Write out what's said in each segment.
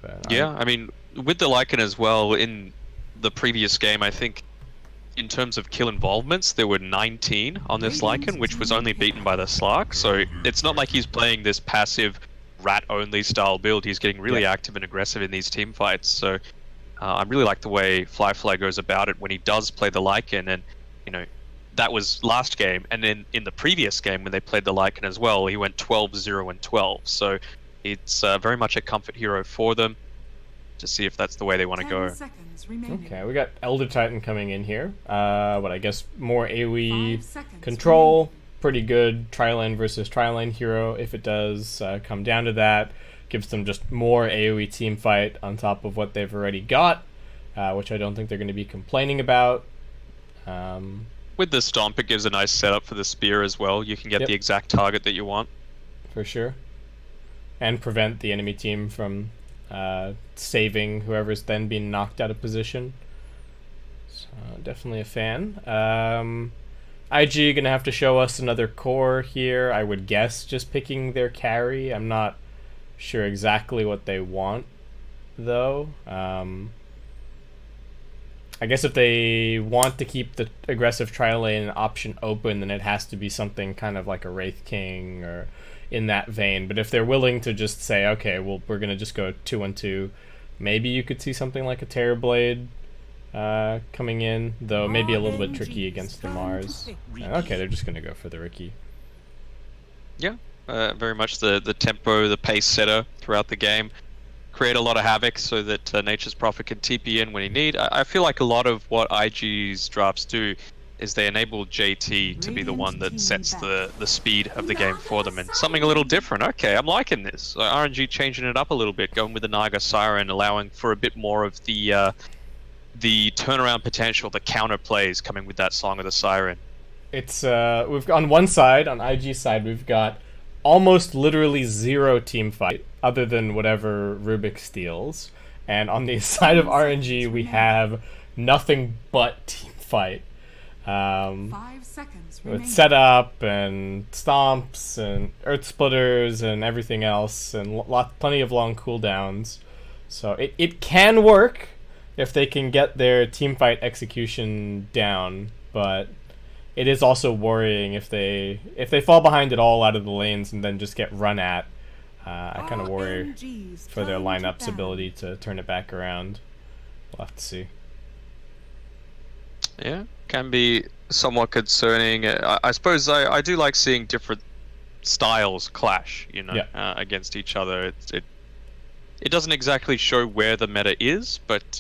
But Yeah, I mean, with the Lycan as well, in the previous game, I think in terms of kill involvements, there were 19 on this Lycan, which was only beaten by the Slark. So it's not like he's playing this passive rat-only style build. He's getting really active and aggressive in these team fights. So I really like the way Flyfly goes about it when he does play the Lycan. And, you know, that was last game. And then in the previous game, when they played the Lycan as well, he went 12-0 and 12. So it's very much a comfort hero for them to see if that's the way they want to go. Okay, we got Elder Titan coming in here. What I guess more AoE control, pretty good tri-lane versus tri-lane hero if it does come down to that. Gives them just more AoE team fight on top of what they've already got, which I don't think they're going to be complaining about. With the Stomp, it gives a nice setup for the Spear as well. You can get the exact target that you want. For sure. And prevent the enemy team from saving whoever's then being knocked out of position. So definitely a fan. IG gonna have to show us another core here. I would guess just picking their carry. I'm not sure exactly what they want though. I guess if they want to keep the aggressive trial lane option open, then it has to be something kind of like a Wraith King or in that vein. But if they're willing to just say, okay, well, we're going to just go 2-1-2, maybe you could see something like a Terrorblade coming in, though maybe a little bit tricky against the Mars. Okay, they're just going to go for the Riki. Yeah, very much the tempo, the pace setter throughout the game. Create a lot of havoc so that Nature's Prophet can TP in when he need. I feel like a lot of what IG's drafts do is they enable JT to be the one that sets the speed of the game for them, and something a little different. Okay, I'm liking this. RNG changing it up a little bit, going with the Naga Siren, allowing for a bit more of the turnaround potential, the counter plays coming with that Song of the Siren. It's we've on one side, on IG side, we've got almost literally zero team fight other than whatever Rubik steals, and on the side of RNG we have nothing but team fight. 5 seconds with setup and stomps and earth splitters and everything else, and plenty of long cooldowns. So it can work if they can get their team fight execution down, but it is also worrying if they fall behind at all out of the lanes and then just get run at. I kind of worry for their lineup's ability to turn it back around. We'll have to see. Yeah, can be somewhat concerning. I suppose I do like seeing different styles clash, you know, against each other. It doesn't exactly show where the meta is, but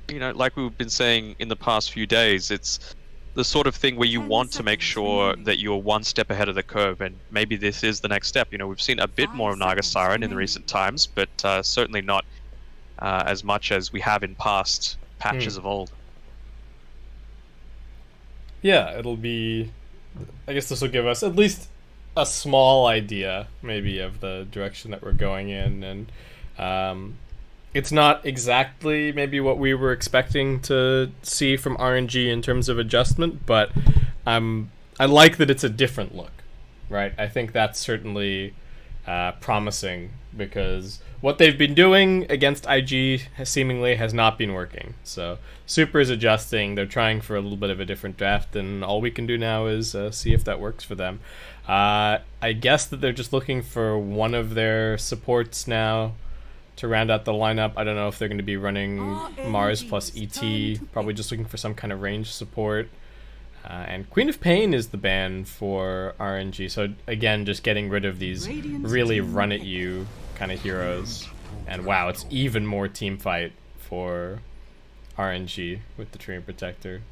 you know, like we've been saying in the past few days, it's the sort of thing where you want to make sure that you're one step ahead of the curve, and maybe this is the next step. You know, we've seen a bit more of Naga Siren in the recent times, but certainly not as much as we have in past patches of old. Yeah, it'll be... I guess this will give us at least a small idea, maybe, of the direction that we're going in, and it's not exactly maybe what we were expecting to see from RNG in terms of adjustment, but I like that it's a different look, right? I think that's certainly promising, because what they've been doing against IG seemingly has not been working. So Super is adjusting. They're trying for a little bit of a different draft, and all we can do now is see if that works for them. I guess that they're just looking for one of their supports now to round out the lineup. I don't know if they're going to be running Mars plus ET, probably just looking for some kind of range support. And Queen of Pain is the ban for RNG, so again, just getting rid of these really run-at-you kind of heroes. And wow, it's even more team fight for RNG with the Treant Protector.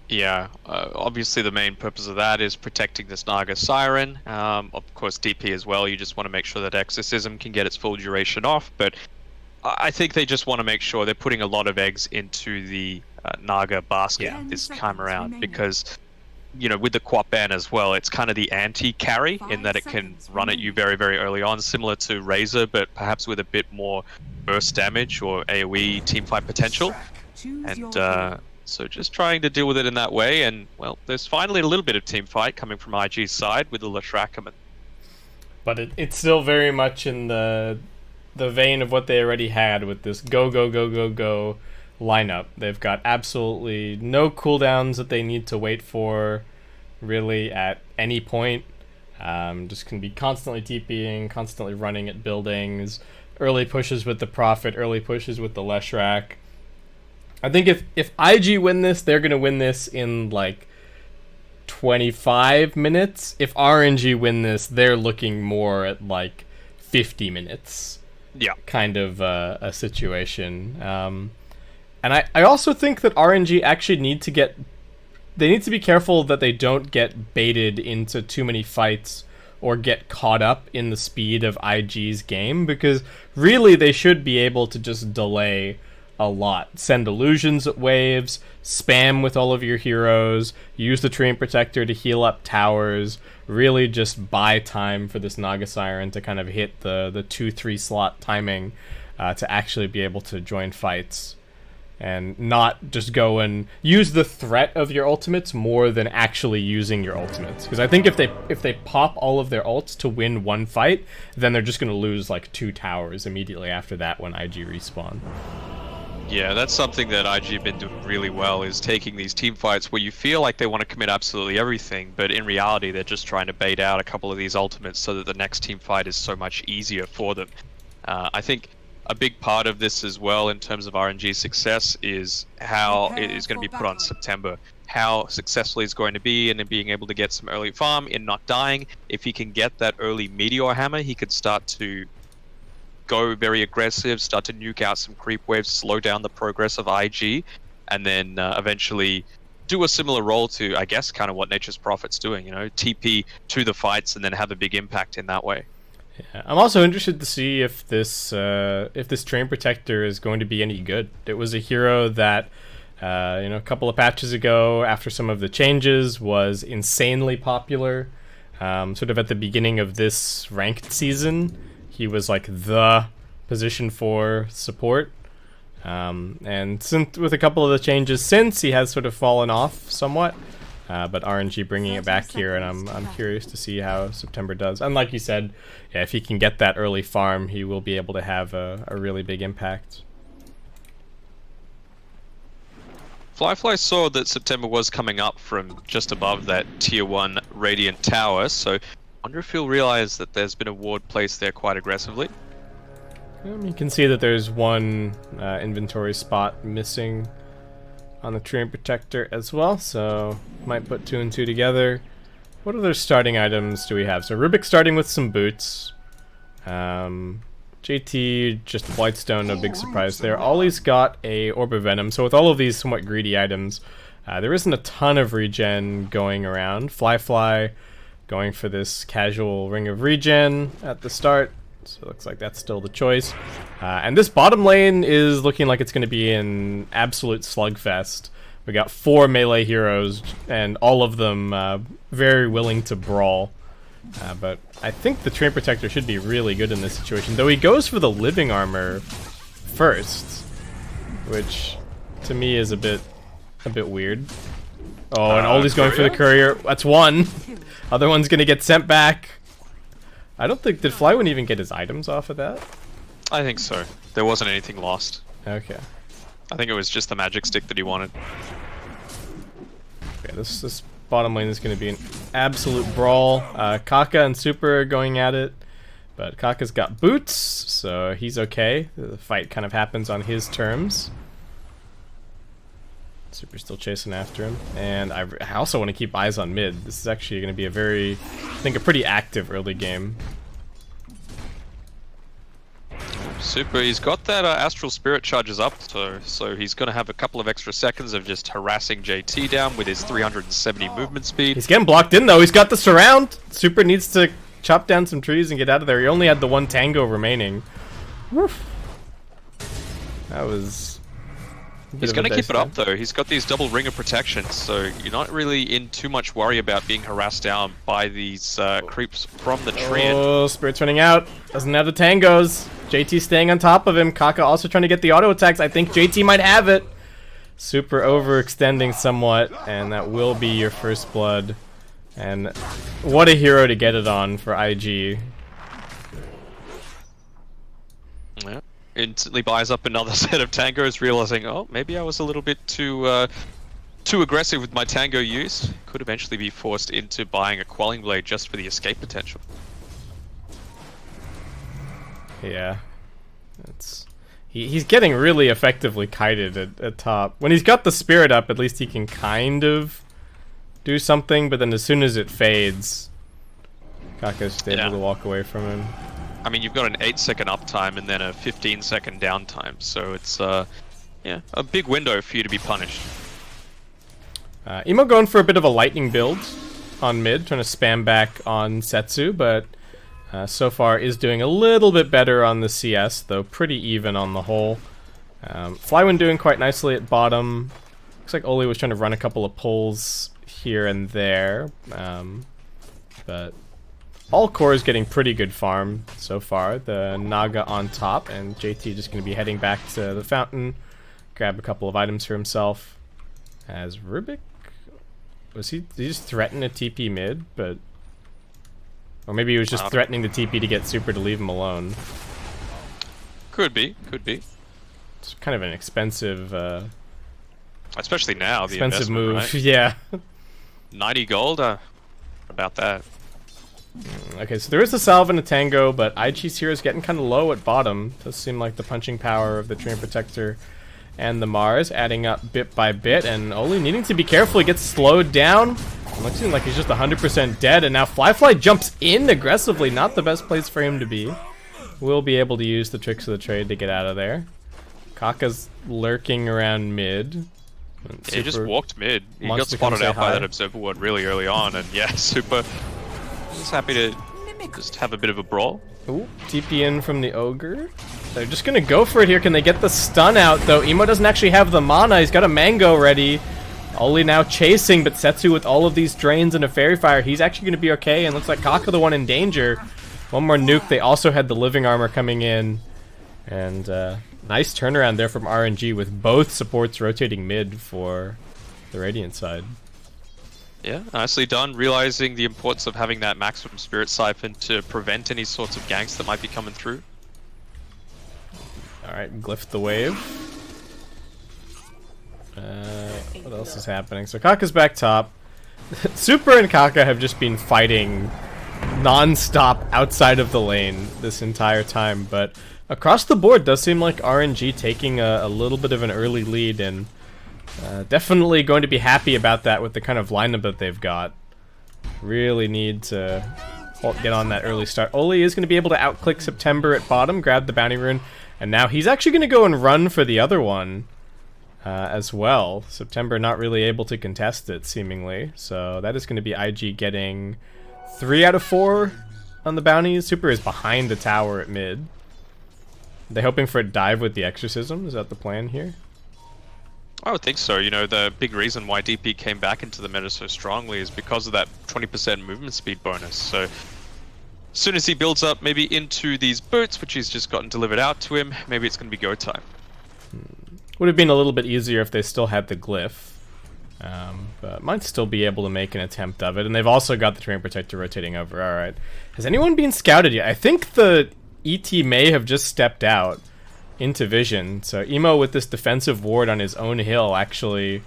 Yeah, obviously the main purpose of that is protecting this Naga Siren. Of course DP as well, you just want to make sure that Exorcism can get its full duration off, but I think they just want to make sure they're putting a lot of eggs into the Naga basket this time around, because, you know, with the Quap ban as well, it's kind of the anti-carry in that it can run at you very, very early on, similar to Razor, but perhaps with a bit more burst damage or AoE teamfight potential. And so just trying to deal with it in that way, and, well, there's finally a little bit of team fight coming from IG's side with the Lashrakam. But it's still very much in the the vein of what they already had with this go, go, go, go, go lineup. They've got absolutely no cooldowns that they need to wait for, really, at any point. Just can be constantly TPing, constantly running at buildings, early pushes with the Prophet, early pushes with the Leshrac. I think if IG win this, they're going to win this in, like, 25 minutes. If RNG win this, they're looking more at, like, 50 minutes. Yeah. Kind of a situation. And I also think that RNG actually need to be careful that they don't get baited into too many fights or get caught up in the speed of IG's game, because really they should be able to just delay a lot. Send illusions at waves, spam with all of your heroes, use the Treant Protector to heal up towers, really just buy time for this Naga Siren to kind of hit the 2-3 slot timing to actually be able to join fights. And not just go and use the threat of your ultimates more than actually using your ultimates. Because I think if they pop all of their ults to win one fight, then they're just going to lose like 2 towers immediately after that when IG respawn. Yeah, that's something that IG have been doing really well, is taking these team fights where you feel like they want to commit absolutely everything, but in reality they're just trying to bait out a couple of these ultimates so that the next team fight is so much easier for them. I think a big part of this as well in terms of RNG success is how it is going to be put on September. How successful he's going to be in being able to get some early farm, in not dying. If he can get that early Meteor Hammer, he could start to go very aggressive, start to nuke out some creep waves, slow down the progress of IG, and then eventually do a similar role to, I guess, kind of what Nature's Prophet's doing, TP to the fights and then have a big impact in that way. Yeah, I'm also interested to see if this Treant Protector is going to be any good. It was a hero that, a couple of patches ago, after some of the changes, was insanely popular. Sort of at the beginning of this ranked season, he was like the position for support. And since with a couple of the changes since, he has sort of fallen off somewhat. But RNG bringing it back here, and I'm curious to see how September does. And like you said, yeah, if he can get that early farm, he will be able to have a really big impact. Flyfly saw that September was coming up from just above that tier 1 Radiant Tower, so I wonder if he'll realize that there's been a ward placed there quite aggressively. You can see that there's one inventory spot missing on the Treant Protector as well, so might put 2 and 2 together. What other starting items do we have? So Rubik starting with some boots. JT just Blightstone, no big surprise there. Ollie's got a Orb of Venom, so with all of these somewhat greedy items, there isn't a ton of regen going around. Flyfly going for this casual Ring of Regen at the start. So it looks like that's still the choice. And this bottom lane is looking like it's going to be an absolute slugfest. We got 4 melee heroes, and all of them very willing to brawl. But I think the Treant Protector should be really good in this situation, though he goes for the living armor first, which to me is a bit weird. Oh, and Ollie's going for the courier. That's one. Other one's going to get sent back. I don't think... Did Flywin even get his items off of that? I think so. There wasn't anything lost. Okay. I think it was just the magic stick that he wanted. Okay, this bottom lane is going to be an absolute brawl. Kaka and Super are going at it, but Kaka's got boots, so he's okay. The fight kind of happens on his terms. Super's still chasing after him, and I also want to keep eyes on mid. This is actually going to be I think a pretty active early game. Super, he's got that Astral Spirit charges up, so he's going to have a couple of extra seconds of just harassing JT down with his 370 movement speed. He's getting blocked in though, he's got the surround! Super needs to chop down some trees and get out of there. He only had the 1 tango remaining. Woof. That was... He's going to keep it up though. He's got these double ring of protection, so you're not really in too much worry about being harassed down by these creeps from the Treant. Oh, Spirit's running out. Doesn't have the tangos. JT staying on top of him. Kaka also trying to get the auto attacks. I think JT might have it. Super overextending somewhat, and that will be your first blood. And what a hero to get it on for IG. instantly buys up another set of tangos, realizing, oh, maybe I was a little bit too aggressive with my tango use. Could eventually be forced into buying a quelling blade just for the escape potential. Yeah, he's getting really effectively kited at top. When he's got the spirit up, at least he can kind of do something, but then as soon as it fades, Kaka's able to walk away from him. I mean, you've got an 8-second uptime and then a 15-second downtime, so it's a big window for you to be punished. Emo going for a bit of a lightning build on mid, trying to spam back on Setsu, but so far is doing a little bit better on the CS, though pretty even on the whole. Flywind doing quite nicely at bottom. Looks like Oli was trying to run a couple of pulls here and there, but all core is getting pretty good farm so far. The Naga on top, and JT just going to be heading back to the fountain, grab a couple of items for himself. As Rubik, did he just threaten a TP mid? But or maybe he was just threatening the TP to get Super to leave him alone. Could be. It's kind of an expensive, especially now. The expensive move, right? Yeah. 90 gold. About that. Okay, so there is a salve and a tango, but IG's here is getting kind of low at bottom. Does seem like the punching power of the Treant Protector and the Mars adding up bit by bit, and Oli needing to be careful. He gets slowed down. Looks like he's just 100% dead, and now Fly jumps in aggressively. Not the best place for him to be. Will be able to use the tricks of the trade to get out of there. Kaka's lurking around mid. Yeah, he just walked mid. He got spotted out by that observer ward really early on, and yeah, Super is happy to just have a bit of a brawl. Ooh, TP in from the Ogre. They're just gonna go for it here. Can they get the stun out, though? Emo doesn't actually have the mana. He's got a Mango ready. Oli now chasing, but Setsu with all of these drains and a Fairy Fire, he's actually gonna be okay, and looks like Kaka the one in danger. One more nuke. They also had the Living Armor coming in. And nice turnaround there from RNG with both supports rotating mid for the Radiant side. Yeah, nicely done, realizing the importance of having that maximum Spirit Siphon to prevent any sorts of ganks that might be coming through. Alright, glyph the wave. What else is happening? So Kaka's back top. Super and Kaka have just been fighting non-stop outside of the lane this entire time, but across the board does seem like RNG taking a little bit of an early lead, and definitely going to be happy about that with the kind of lineup that they've got. Really need to get on that early start. Oli is going to be able to outclick September at bottom, grab the bounty rune, and now he's actually going to go and run for the other one as well. September not really able to contest it, seemingly. So that is going to be IG getting 3 out of 4 on the bounties. Super is behind the tower at mid. Are they hoping for a dive with the Exorcism? Is that the plan here? I would think so. You know, the big reason why DP came back into the meta so strongly is because of that 20% movement speed bonus. So as soon as he builds up maybe into these boots, which he's just gotten delivered out to him, maybe it's going to be go time. Would have been a little bit easier if they still had the glyph. But might still be able to make an attempt of it. And they've also got the Treant Protector rotating over. Alright. Has anyone been scouted yet? I think the ET may have just stepped out into vision. So Emo with this defensive ward on his own hill actually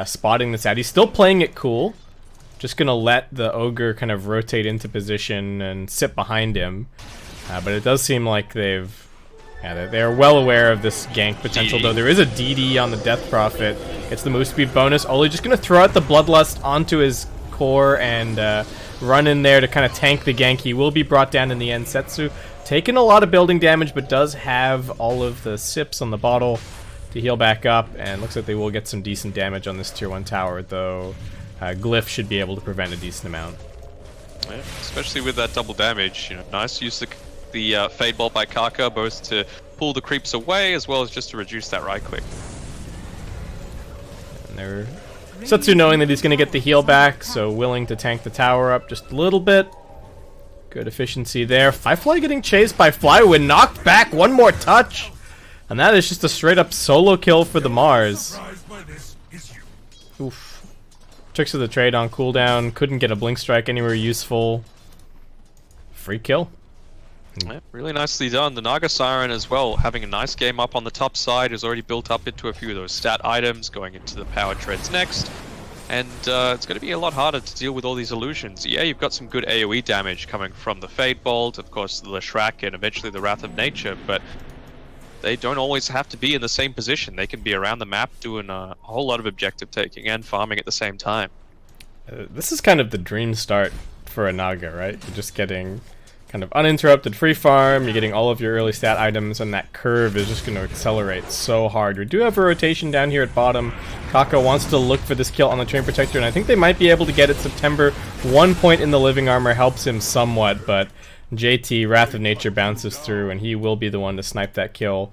spotting this out. He's still playing it cool. Just gonna let the Ogre kind of rotate into position and sit behind him. But it does seem like they're well aware of this gank potential, though there is a DD on the Death Prophet. It's the move speed bonus. Oli just gonna throw out the Bloodlust onto his core and run in there to kind of tank the gank. He will be brought down in the end. Setsu taking a lot of building damage, but does have all of the sips on the bottle to heal back up, and looks like they will get some decent damage on this tier 1 tower, though Glyph should be able to prevent a decent amount. Yeah, especially with that double damage. You know, nice use the Fade Bolt by Kaka, both to pull the creeps away as well as just to reduce that right click. And they're Setsu knowing that he's going to get the heal back, so willing to tank the tower up just a little bit. Good efficiency there. Firefly getting chased by Flywind, knocked back, one more touch. And that is just a straight up solo kill for the Mars. Oof. Tricks of the trade on cooldown, couldn't get a blink strike anywhere useful. Free kill. Yeah, really nicely done. The Naga Siren as well, having a nice game up on the top side, has already built up into a few of those stat items, going into the power treads next. And it's going to be a lot harder to deal with all these illusions. Yeah, you've got some good AoE damage coming from the Fade Bolt, of course the Leshrac, and eventually the Wrath of Nature, but they don't always have to be in the same position. They can be around the map doing a whole lot of objective taking and farming at the same time. This is kind of the dream start for a Naga, right? You're just getting kind of uninterrupted free farm, you're getting all of your early stat items, and that curve is just going to accelerate so hard. We do have a rotation down here at bottom. Kako wants to look for this kill on the Train Protector, and I think they might be able to get it September. 1 point in the living armor helps him somewhat, but JT, Wrath of Nature, bounces through, and he will be the one to snipe that kill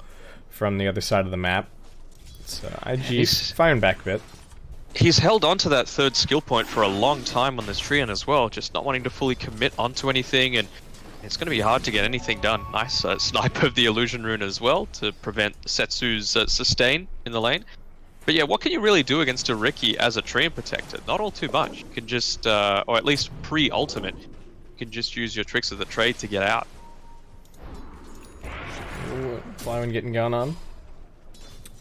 from the other side of the map. So IG's firing back a bit. He's held on to that third skill point for a long time on this Treant as well, just not wanting to fully commit onto anything, and it's going to be hard to get anything done. Nice snipe of the Illusion Rune as well to prevent Setsu's sustain in the lane. But yeah, what can you really do against a Riki as a Treant Protector? Not all too much. You can just, or at least pre-ultimate, you can just use your tricks of the trade to get out. Ooh, Flywind getting gone on.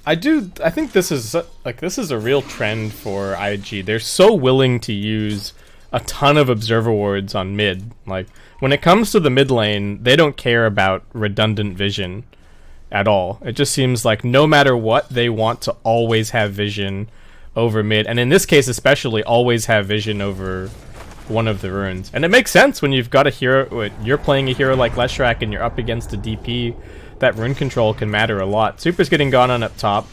I think this is a real trend for IG. They're so willing to use a ton of observer wards on mid. Like, when it comes to the mid lane, they don't care about redundant vision at all. It just seems like no matter what, they want to always have vision over mid, and in this case especially, always have vision over one of the runes. And it makes sense when you've got a hero, you're playing a hero like Leshrac and you're up against a DP. That rune control can matter a lot. Super's getting gone on up top.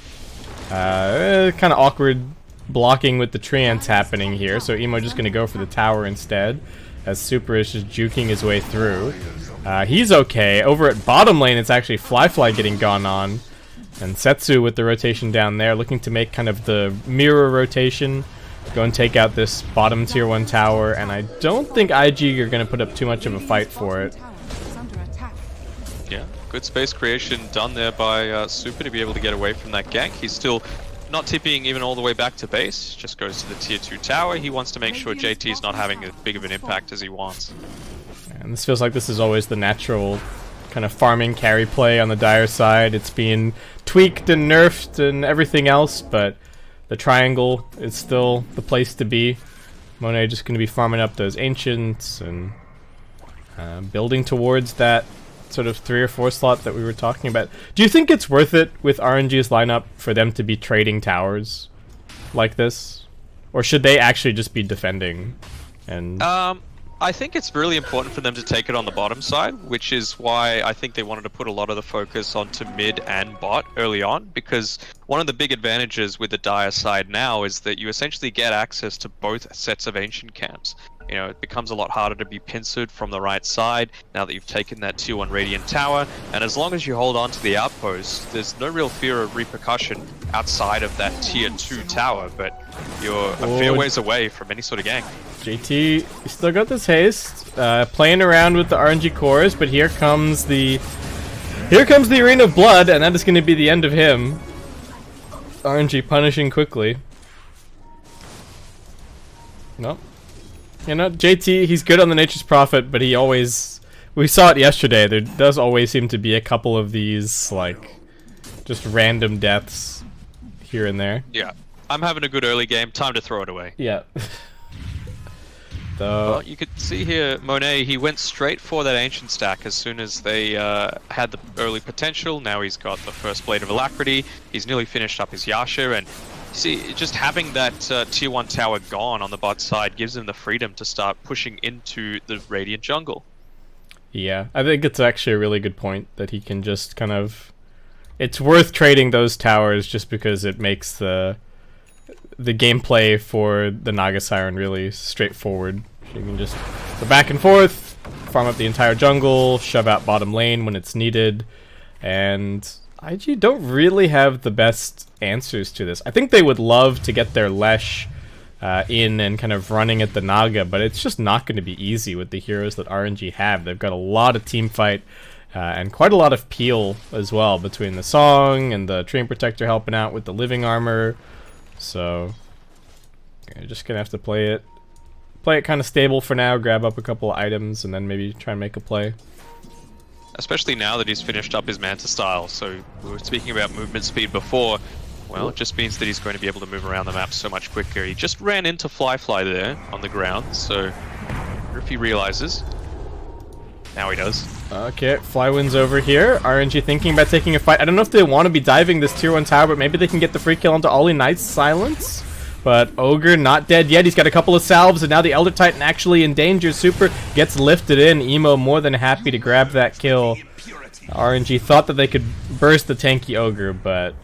Kind of awkward blocking with the treants happening here, so Emo just going to go for the tower instead, as Super is just juking his way through. He's okay. Over at bottom lane, it's actually Fly getting gone on, and Setsu with the rotation down there, looking to make kind of the mirror rotation, go and take out this bottom tier 1 tower, and I don't think IG are going to put up too much of a fight for it. Yeah, good space creation done there by Super to be able to get away from that gank. He's still not tipping even all the way back to base, just goes to the tier 2 tower. He wants to make sure JT's not having as big of an impact as he wants. And this feels like this is always the natural kind of farming carry play on the Dire side. It's being tweaked and nerfed and everything else, but the triangle is still the place to be. Monet just going to be farming up those ancients and building towards that sort of 3 or 4 slot that we were talking about. Do you think it's worth it with RNG's lineup for them to be trading towers like this? Or should they actually just be defending? And I think it's really important for them to take it on the bottom side, which is why I think they wanted to put a lot of the focus onto mid and bot early on, because one of the big advantages with the Dire side now is that you essentially get access to both sets of ancient camps. You know, it becomes a lot harder to be pincered from the right side now that you've taken that tier 1 Radiant Tower, and as long as you hold on to the outpost, there's no real fear of repercussion outside of that tier 2 tower, but you're a fair ways away from any sort of gank. JT, you still got this haste, playing around with the RNG cores, but here comes the Arena of Blood, and that is going to be the end of him. RNG punishing quickly. Nope. You know, JT, he's good on the Nature's Prophet, but he always... We saw it yesterday, there does always seem to be a couple of these, like, just random deaths here and there. Yeah, I'm having a good early game, time to throw it away. Yeah. Well, you could see here, Monet, he went straight for that Ancient stack as soon as they had the early potential. Now he's got the first Blade of Alacrity, he's nearly finished up his Yasha, and see, just having that tier 1 tower gone on the bot side gives him the freedom to start pushing into the Radiant jungle. Yeah, I think it's actually a really good point that he can just kind of... It's worth trading those towers just because it makes the gameplay for the Naga Siren really straightforward. You can just go back and forth, farm up the entire jungle, shove out bottom lane when it's needed, and IG don't really have the best answers to this. I think they would love to get their Lesh in and kind of running at the Naga, but it's just not going to be easy with the heroes that RNG have. They've got a lot of team fight and quite a lot of peel as well between the Song and the Train Protector helping out with the living armor. So you're just gonna have to play it kind of stable for now, grab up a couple of items, and then maybe try and make a play. especially now that he's finished up his Manta style. So we were speaking about movement speed before. Well, it just means that he's going to be able to move around the map so much quicker. He just ran into Fly there on the ground, so I wonder if he realizes. Now he does. Okay, Fly wins over here. RNG thinking about taking a fight. I don't know if they want to be diving this tier 1 tower, but maybe they can get the free kill onto Ollie. Nice silence. But Ogre not dead yet. He's got a couple of salves, and now the Elder Titan actually in danger. Super gets lifted in. Emo more than happy to grab that kill. RNG thought that they could burst the tanky Ogre, but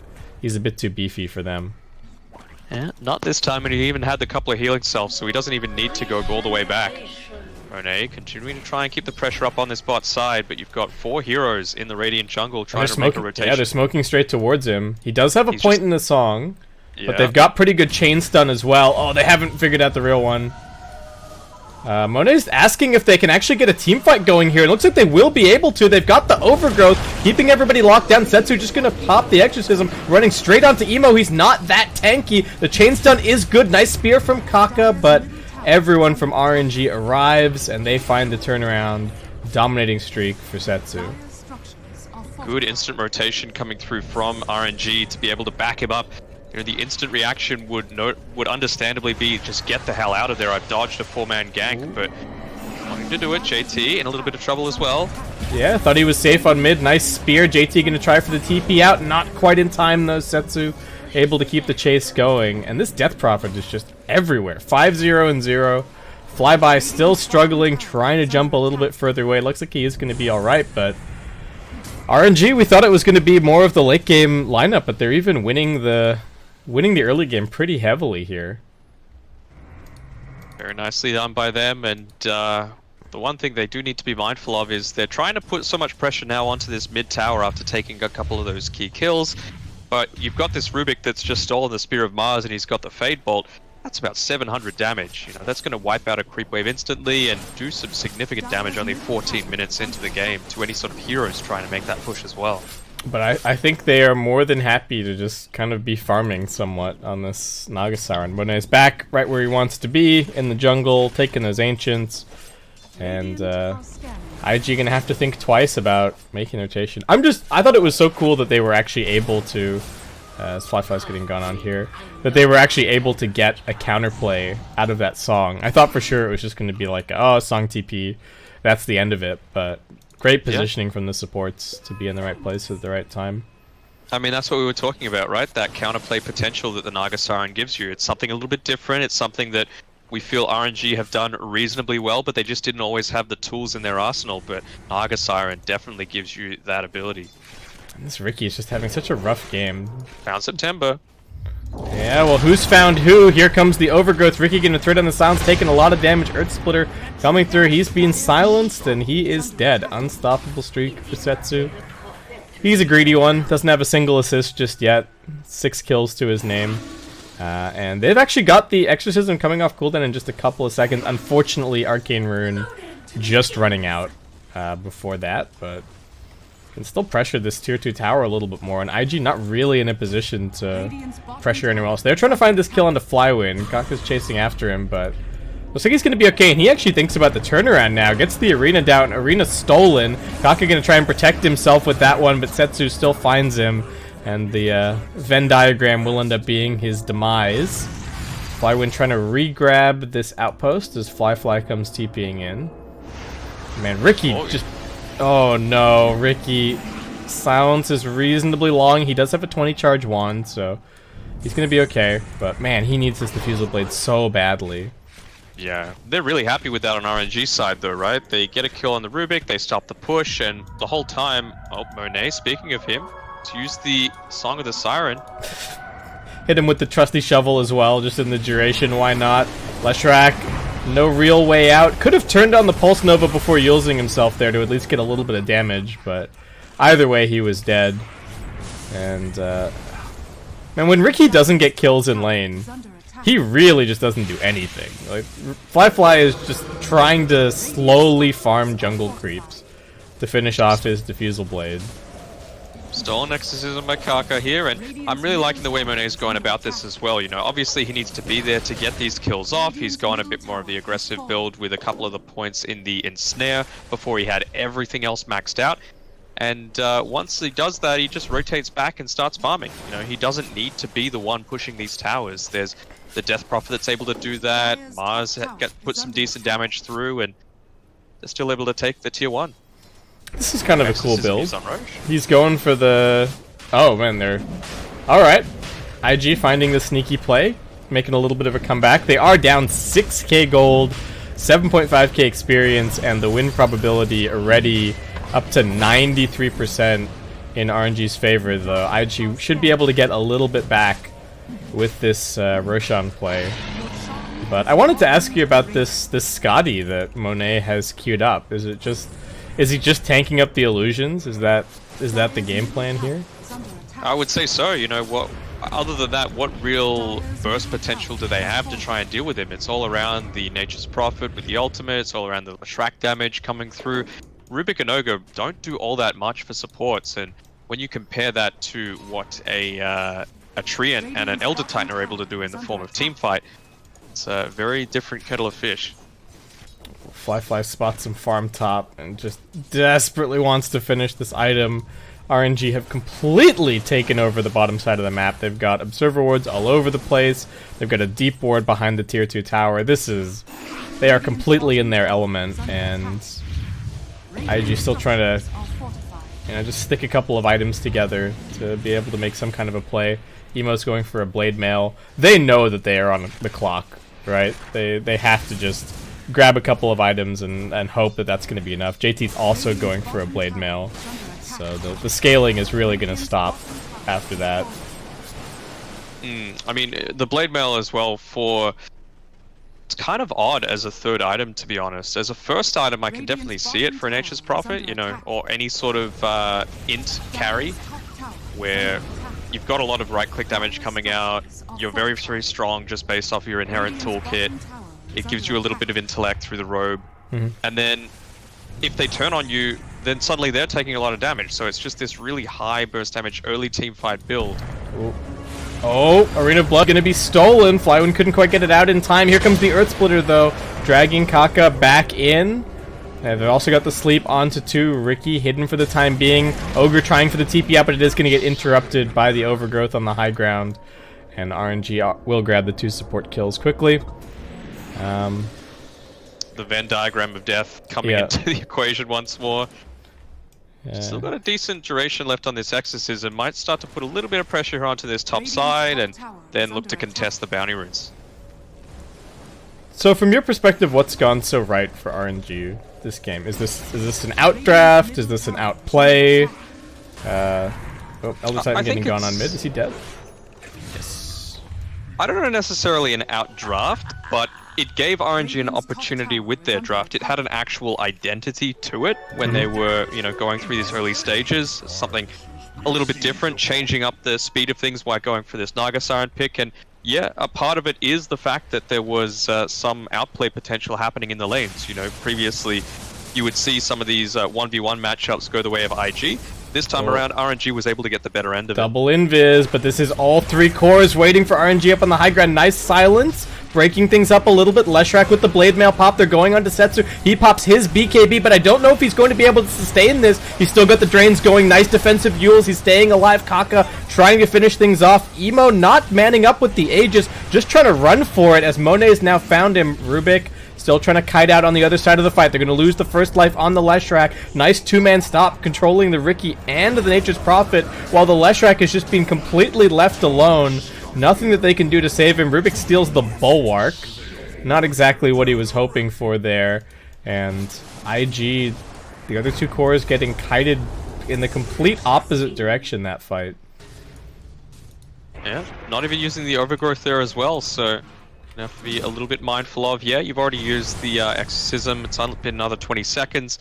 he's a bit too beefy for them. Yeah, not this time, and he even had the couple of healing selves, so he doesn't even need to go all the way back. Monet continuing to try and keep the pressure up on this bot side, but you've got 4 heroes in the Radiant jungle trying to make a rotation. Yeah, they're smoking straight towards him. He does have a point in the song, yeah. But they've got pretty good chain stun as well. Oh, they haven't figured out the real one. Monet's asking if they can actually get a team fight going here. It looks like they will be able to. They've got the overgrowth, keeping everybody locked down. Setsu just gonna pop the exorcism, running straight onto Emo. He's not that tanky. The chain stun is good. Nice spear from Kaka, but everyone from RNG arrives, and they find the turnaround. Dominating streak for Setsu. Good instant rotation coming through from RNG to be able to back him up. You know, the instant reaction would understandably be just get the hell out of there. I've dodged a 4-man gank, but wanting to do it. JT in a little bit of trouble as well. Yeah, thought he was safe on mid. Nice spear. JT gonna try for the TP out. Not quite in time though. Setsu able to keep the chase going. And this Death Prophet is just everywhere. 5-0 and 0. Flyby still struggling, trying to jump a little bit further away. Looks like he is going to be alright, but RNG, we thought it was going to be more of the late game lineup, but they're even winning the early game pretty heavily here. Very nicely done by them, and the one thing they do need to be mindful of is they're trying to put so much pressure now onto this mid tower after taking a couple of those key kills. But you've got this Rubik that's just stolen the Spear of Mars, and he's got the Fade Bolt. That's about 700 damage. You know, that's going to wipe out a creep wave instantly and do some significant damage only 14 minutes into the game to any sort of heroes trying to make that push as well. But I think they are more than happy to just kind of be farming somewhat on this Naga Siren. Monet is back right where he wants to be, in the jungle, taking those Ancients. And IG gonna have to think twice about making rotation. I thought it was so cool that they were actually able to, as Flyfly's getting gone on here, that they were actually able to get a counterplay out of that song. I thought for sure it was just gonna be like, oh, song TP, that's the end of it, but great positioning from the supports to be in the right place at the right time. I mean, that's what we were talking about, right? That counterplay potential that the Naga Siren gives you. It's something a little bit different. It's something that we feel RNG have done reasonably well, but they just didn't always have the tools in their arsenal. But Naga Siren definitely gives you that ability. And this Ricky is just having such a rough game. Found September. Yeah, well, who's found who? Here comes the overgrowth. Ricky gonna throw down the silence, taking a lot of damage. Earth Splitter coming through. He's being silenced, and he is dead. Unstoppable streak for Setsu. He's a greedy one. Doesn't have a single assist just yet. 6 kills to his name. And they've actually got the Exorcism coming off cooldown in just a couple of seconds. Unfortunately, Arcane Rune just running out before that, but can still pressure this tier 2 tower a little bit more. And IG not really in a position to pressure anyone else. They're trying to find this kill onto Flywin. Kaka's chasing after him, but looks like he's going to be okay. And he actually thinks about the turnaround now. Gets the arena down. Arena stolen. Kaka going to try and protect himself with that one, but Setsu still finds him. And the Venn diagram will end up being his demise. Flywin trying to re-grab this outpost as Fly comes TPing in. Man, Ricky just... Oh no, Ricky. Silence is reasonably long. He does have a 20 charge wand, so he's going to be okay. But man, he needs this Diffusal Blade so badly. Yeah, they're really happy with that on RNG side though, right? They get a kill on the Rubik, they stop the push, and the whole time... Oh, Monet, speaking of him, to use the Song of the Siren. Hit him with the trusty shovel as well, just in the duration, why not? Leshrak, no real way out. Could have turned on the Pulse Nova before using himself there to at least get a little bit of damage, but either way he was dead. And, man, when Ricky doesn't get kills in lane, he really just doesn't do anything. Like, Fly is just trying to slowly farm jungle creeps to finish off his Diffusal Blade. Stolen Exorcism by Kaka here, and I'm really liking the way Monet's going about this as well. You know, obviously he needs to be there to get these kills off. He's gone a bit more of the aggressive build with a couple of the points in the Ensnare before he had everything else maxed out. And once he does that, he just rotates back and starts farming. You know, he doesn't need to be the one pushing these towers. There's the Death Prophet that's able to do that. Mars put some decent damage through, and they're still able to take the tier 1. This is kind of a cool build. Sunroach. He's going for the... Oh, man, they're... Alright. IG finding the sneaky play, making a little bit of a comeback. They are down 6k gold, 7.5k experience, and the win probability already up to 93% in RNG's favor, though. IG should be able to get a little bit back with this Roshan play. But I wanted to ask you about this Scotty that Monet has queued up. Is he just tanking up the illusions? Is that the game plan here? I would say so. You know what? Other than that, what real burst potential do they have to try and deal with him? It's all around the Nature's Prophet with the ultimate. It's all around the Shrek damage coming through. Rubik and Ogre don't do all that much for supports, and when you compare that to what a Treant and an Elder Titan are able to do in the form of teamfight, it's a very different kettle of fish. Fly spots some farm top and just desperately wants to finish this item. RNG have completely taken over the bottom side of the map. They've got observer wards all over the place. They've got a deep ward behind the tier 2 tower. They are completely in their element, and IG still trying to, you know, just stick a couple of items together to be able to make some kind of a play. Emo's going for a blade mail. They know that they are on the clock, right? They have to just grab a couple of items and hope that that's going to be enough. JT's also going for a blade mail, so the scaling is really going to stop after that. I mean, the blade mail as well it's kind of odd as a third item, to be honest. As a first item, I can definitely see it for a Nature's Prophet, you know, or any sort of int carry, where you've got a lot of right-click damage coming out, you're very, very strong just based off your inherent toolkit, it gives you a little bit of intellect through the robe, and then if they turn on you, then suddenly they're taking a lot of damage, so it's just this really high burst damage early teamfight build. Ooh. Oh, Arena of Blood gonna be stolen. Flywind couldn't quite get it out in time. Here comes the Earth Splitter, though, dragging Kaka back in. And they've also got the sleep onto 2. Ricky hidden for the time being. Ogre trying for the TP out, but it is going to get interrupted by the overgrowth on the high ground. And RNG will grab the 2 support kills quickly. The Venn diagram of death coming into the equation once more. Still got a decent duration left on this Exorcism. Might start to put a little bit of pressure onto this top side and then look to contest the bounty runes. So from your perspective, what's gone so right for RNG this game? Is this an outdraft? Is this an outplay? Elder Titan getting gone on mid. Is he dead? Yes. I don't know necessarily an outdraft, but it gave RNG an opportunity with their draft. It had an actual identity to it when they were, you know, going through these early stages. Something a little bit different, changing up the speed of things while going for this Naga Siren pick. And yeah, a part of it is the fact that there was some outplay potential happening in the lanes. You know, previously you would see some of these 1v1 matchups go the way of IG. This time around, RNG was able to get the better end of it. Double invis, but this is all 3 cores waiting for RNG up on the high ground. Nice silence, breaking things up a little bit. Leshrak with the blade mail pop. They're going on to Setsu. He pops his BKB, but I don't know if he's going to be able to sustain this. He's still got the drains going. Nice defensive Yules. He's staying alive. Kaka trying to finish things off. Emo not manning up with the Aegis, just trying to run for it as Monet has now found him. Rubik still trying to kite out on the other side of the fight. They're going to lose the first life on the Leshrak. Nice 2-man stop controlling the Ricky and the Nature's Prophet, while the Leshrak is just being completely left alone. Nothing that they can do to save him. Rubik steals the Bulwark. Not exactly what he was hoping for there. And IG, the other 2 cores getting kited in the complete opposite direction that fight. Yeah, not even using the overgrowth there as well, so you have to be a little bit mindful of. Yeah, you've already used the Exorcism. It's only been another 20 seconds.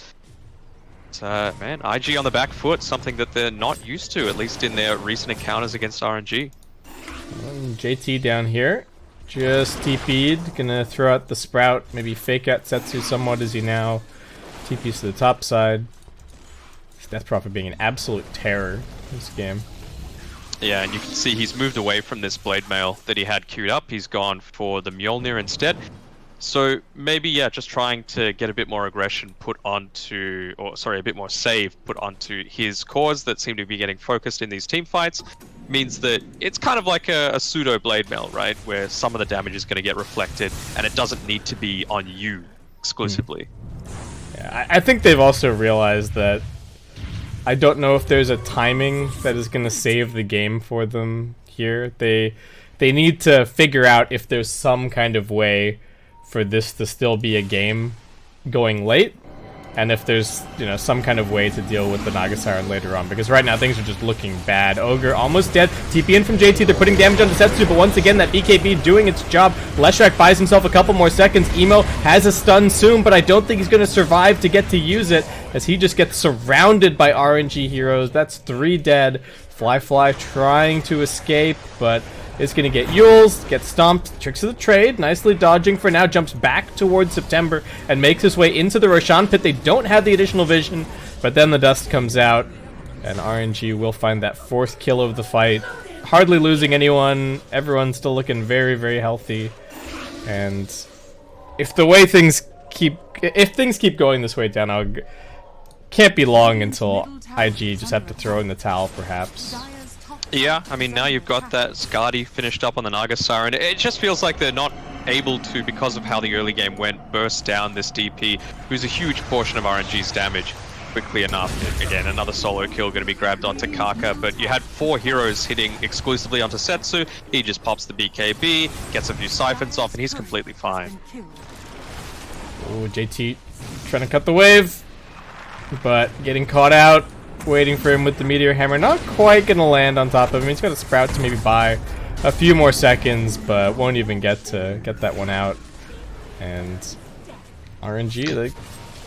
But, man, IG on the back foot, something that they're not used to, at least in their recent encounters against RNG. JT down here, just TP'd. Gonna throw out the Sprout, maybe fake out Setsu somewhat as he now TP's to the top side. Death Prophet being an absolute terror this game. Yeah, and you can see he's moved away from this blade mail that he had queued up. He's gone for the Mjolnir instead. So maybe, yeah, just trying to get a bit more aggression put onto, or sorry, a bit more save put onto his cores that seem to be getting focused in these team fights means that it's kind of like a pseudo blade mail, right? Where some of the damage is going to get reflected and it doesn't need to be on you exclusively. Yeah, I think they've also realized that I don't know if there's a timing that is going to save the game for them here. They need to figure out if there's some kind of way for this to still be a game going late, and if there's, you know, some kind of way to deal with the Naga Siren later on, because right now things are just looking bad. Ogre almost dead. TP in from JT, they're putting damage onto Setsu, but once again that BKB doing its job. Leshrak buys himself a couple more seconds. Emo has a stun soon, but I don't think he's going to survive to get to use it, as he just gets surrounded by RNG heroes. That's 3 dead. Fly trying to escape, but is going to get Yules, gets stomped, tricks of the trade, nicely dodging for now, jumps back towards September, and makes his way into the Roshan pit. They don't have the additional vision, but then the dust comes out, and RNG will find that 4th kill of the fight. Hardly losing anyone, everyone's still looking very, very healthy, and if things keep going this way, Danog, can't be long until IG just have to throw in the towel, perhaps. Yeah, I mean, now you've got that Skadi finished up on the Naga Siren. It just feels like they're not able to, because of how the early game went, burst down this DP, who's a huge portion of RNG's damage, quickly enough. Again, another solo kill going to be grabbed onto Kaka, but you had 4 heroes hitting exclusively onto Setsu. He just pops the BKB, gets a few siphons off, and he's completely fine. Oh, JT trying to cut the wave, but getting caught out. Waiting for him with the Meteor Hammer. Not quite going to land on top of him. He's got a Sprout to maybe buy a few more seconds, but won't even get that one out. And RNG,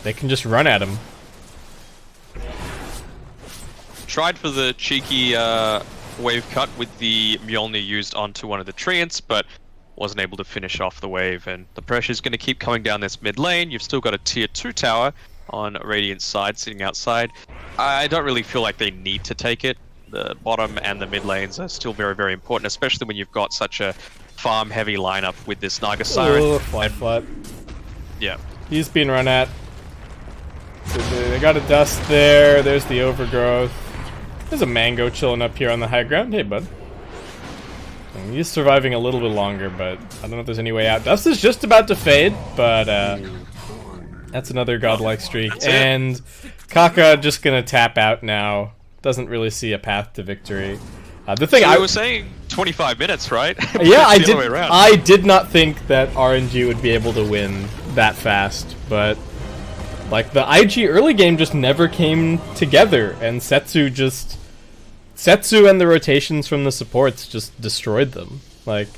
they can just run at him. Tried for the cheeky wave cut with the Mjolnir used onto one of the Treants, but wasn't able to finish off the wave. And the pressure's going to keep coming down this mid lane. You've still got a tier 2 tower on Radiant's side, sitting outside. I don't really feel like they need to take it. The bottom and the mid lanes are still very, very important, especially when you've got such a farm-heavy lineup with this Naga Siren. Oh, flat. Yeah. He's being run at. So they got a dust there. There's the overgrowth. There's a Mango chilling up here on the high ground. Hey, bud. And he's surviving a little bit longer, but I don't know if there's any way out. Dust is just about to fade, but that's another godlike streak. And Kaka just gonna tap out now. Doesn't really see a path to victory. The thing so I was saying 25 minutes, right? Yeah, I did not think that RNG would be able to win that fast, but like the IG early game just never came together, and Setsu and the rotations from the supports just destroyed them. Like,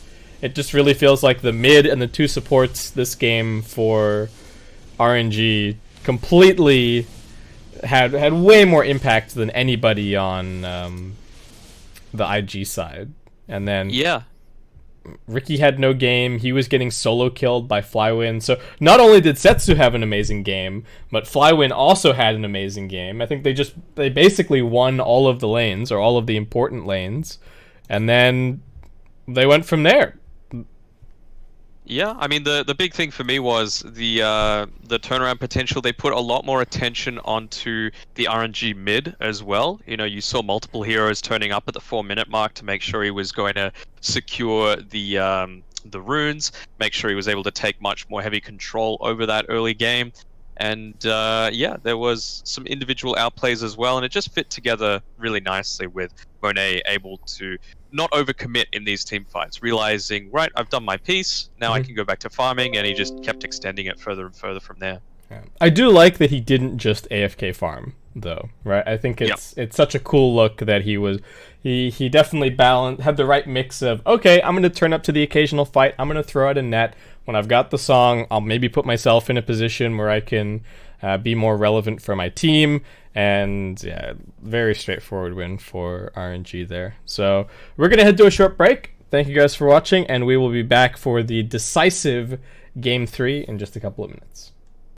it just really feels like the mid and the 2 supports this game for RNG completely had way more impact than anybody on the IG side. And then yeah, Ricky had no game. He was getting solo killed by Flywin. So not only did Setsu have an amazing game, but Flywin also had an amazing game. I think they basically won all of the lanes, or all of the important lanes, and then they went from there. Yeah, I mean, the big thing for me was the turnaround potential. They put a lot more attention onto the RNG mid as well. You know, you saw multiple heroes turning up at the 4-minute mark to make sure he was going to secure the runes, make sure he was able to take much more heavy control over that early game. And yeah, there was some individual outplays as well, and it just fit together really nicely with Monet able to not overcommit in these team fights, realizing, right, I've done my piece, now I can go back to farming, and he just kept extending it further and further from there. Yeah. I do like that he didn't just AFK farm, though, right? I think it's such a cool look that he definitely had the right mix of, okay, I'm going to turn up to the occasional fight, I'm going to throw out a net. When I've got the song, I'll maybe put myself in a position where I can be more relevant for my team. And yeah, very straightforward win for RNG there. So we're going to head to a short break. Thank you guys for watching, and we will be back for the decisive Game 3 in just a couple of minutes.